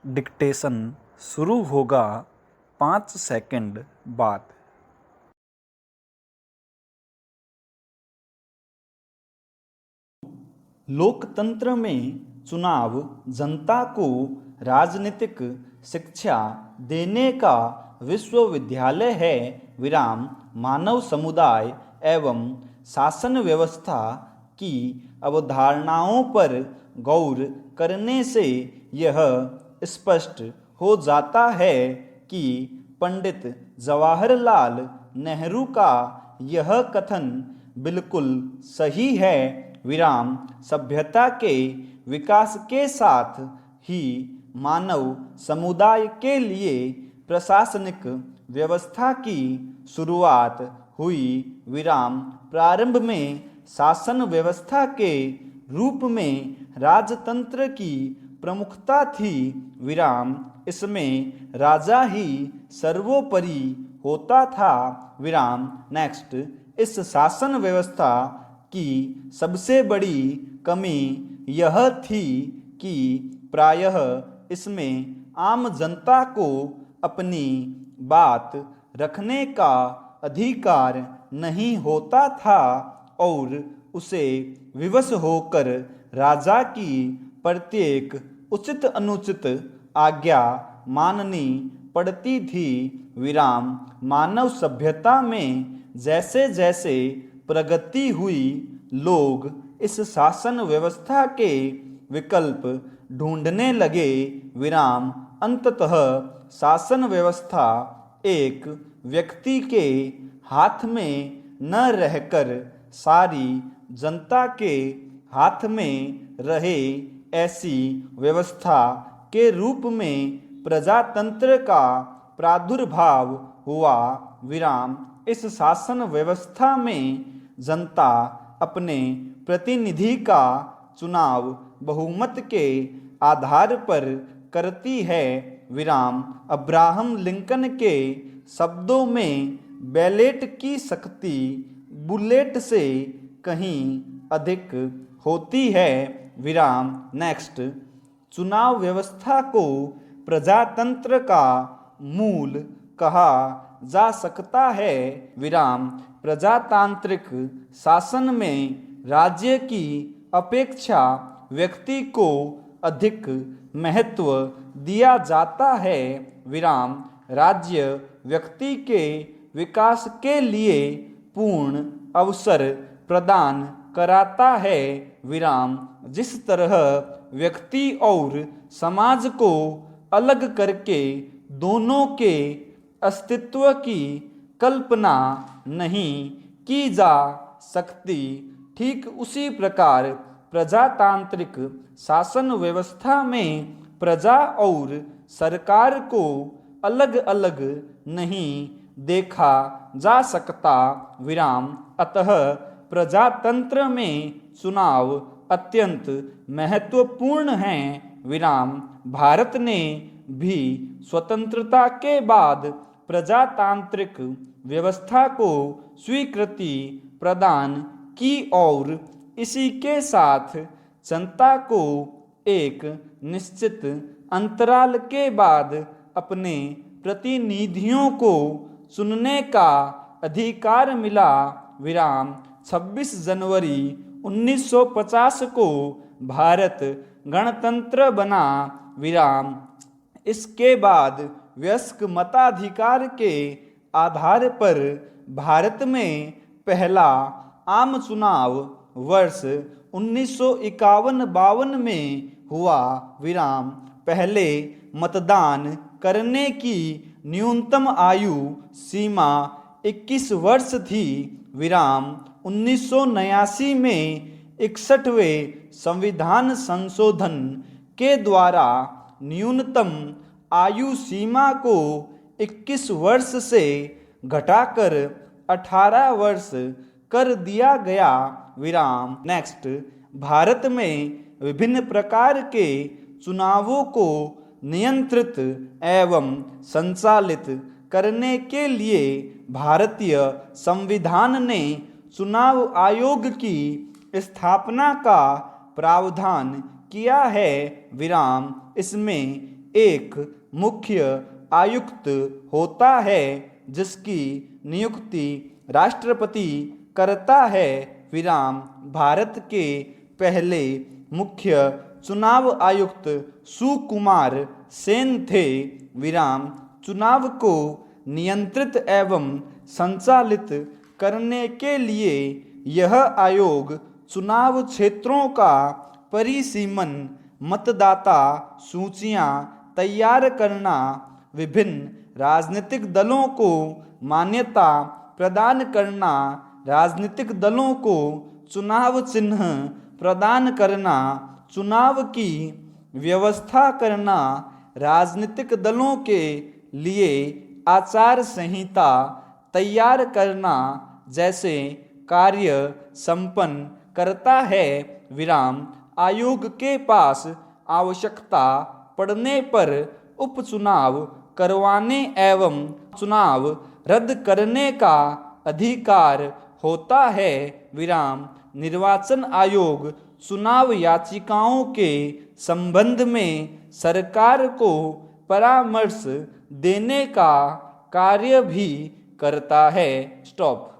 Dictation शुरू होगा 5 second बाद। लोकतंत्र में चुनाव जनता को राजनीतिक शिक्षा देने का विश्वविद्यालय है। विराम मानव समुदाय एवं शासन व्यवस्था की अवधारणाओं पर गौर करने से यह स्पष्ट हो जाता है कि पंडित जवाहरलाल नेहरू का यह कथन बिल्कुल सही है। विराम सभ्यता के विकास के साथ ही मानव समुदाय के लिए प्रशासनिक व्यवस्था की शुरुआत हुई। विराम प्रारंभ में शासन व्यवस्था के रूप में राजतंत्र की प्रमुखता थी। विराम इसमें राजा ही सर्वोपरि होता था। विराम नेक्स्ट इस शासन व्यवस्था की सबसे बड़ी कमी यह थी कि प्रायः इसमें आम जनता को अपनी बात रखने का अधिकार नहीं होता था और उसे विवश होकर राजा की प्रत्येक उचित अनुचित आज्ञा माननी पड़ती थी। विराम मानव सभ्यता में जैसे जैसे प्रगति हुई, लोग इस शासन व्यवस्था के विकल्प ढूंढने लगे। विराम अंततः शासन व्यवस्था एक व्यक्ति के हाथ में न रहकर सारी जनता के हाथ में रहे, ऐसी व्यवस्था के रूप में प्रजातंत्र का प्रादुर्भाव हुआ। विराम इस शासन व्यवस्था में जनता अपने प्रतिनिधि का चुनाव बहुमत के आधार पर करती है। विराम अब्राहम लिंकन के शब्दों में बैलेट की शक्ति बुलेट से कहीं अधिक होती है। विराम नेक्स्ट चुनाव व्यवस्था को प्रजातंत्र का मूल कहा जा सकता है। विराम प्रजातांत्रिक शासन में राज्य की अपेक्षा व्यक्ति को अधिक महत्व दिया जाता है। विराम राज्य व्यक्ति के विकास के लिए पूर्ण अवसर प्रदान कराता है। विराम जिस तरह व्यक्ति और समाज को अलग करके दोनों के अस्तित्व की कल्पना नहीं की जा सकती, ठीक उसी प्रकार प्रजातांत्रिक शासन व्यवस्था में प्रजा और सरकार को अलग अलग नहीं देखा जा सकता। विराम अतः प्रजातंत्र में चुनाव अत्यंत महत्वपूर्ण हैं। विराम भारत ने भी स्वतंत्रता के बाद प्रजातांत्रिक व्यवस्था को स्वीकृति प्रदान की और इसी के साथ जनता को एक निश्चित अंतराल के बाद अपने प्रतिनिधियों को चुनने का अधिकार मिला। विराम 26 जनवरी 1950 को भारत गणतंत्र बना। विराम इसके बाद वयस्क मताधिकार के आधार पर भारत में पहला आम चुनाव वर्ष 1951-52 में हुआ। विराम पहले मतदान करने की न्यूनतम आयु सीमा 21 वर्ष थी। विराम 1989 में 61वें संविधान संशोधन के द्वारा न्यूनतम आयु सीमा को 21 वर्ष से घटाकर 18 वर्ष कर दिया गया। विराम नेक्स्ट भारत में विभिन्न प्रकार के चुनावों को नियंत्रित एवं संचालित करने के लिए भारतीय संविधान ने चुनाव आयोग की स्थापना का प्रावधान किया है। विराम इसमें एक मुख्य आयुक्त होता है जिसकी नियुक्ति राष्ट्रपति करता है। विराम भारत के पहले मुख्य चुनाव आयुक्त सुकुमार सेन थे। विराम चुनाव को नियंत्रित एवं संचालित करने के लिए यह आयोग चुनाव क्षेत्रों का परिसीमन, मतदाता सूचियां तैयार करना, विभिन्न राजनीतिक दलों को मान्यता प्रदान करना, राजनीतिक दलों को चुनाव चिन्ह प्रदान करना, चुनाव की व्यवस्था करना, राजनीतिक दलों के लिए आचार संहिता तैयार करना जैसे कार्य संपन्न करता है। विराम आयोग के पास आवश्यकता पड़ने पर उपचुनाव करवाने एवं चुनाव रद्द करने का अधिकार होता है। विराम निर्वाचन आयोग चुनाव याचिकाओं के संबंध में सरकार को परामर्श देने का कार्य भी करता है। स्टॉप।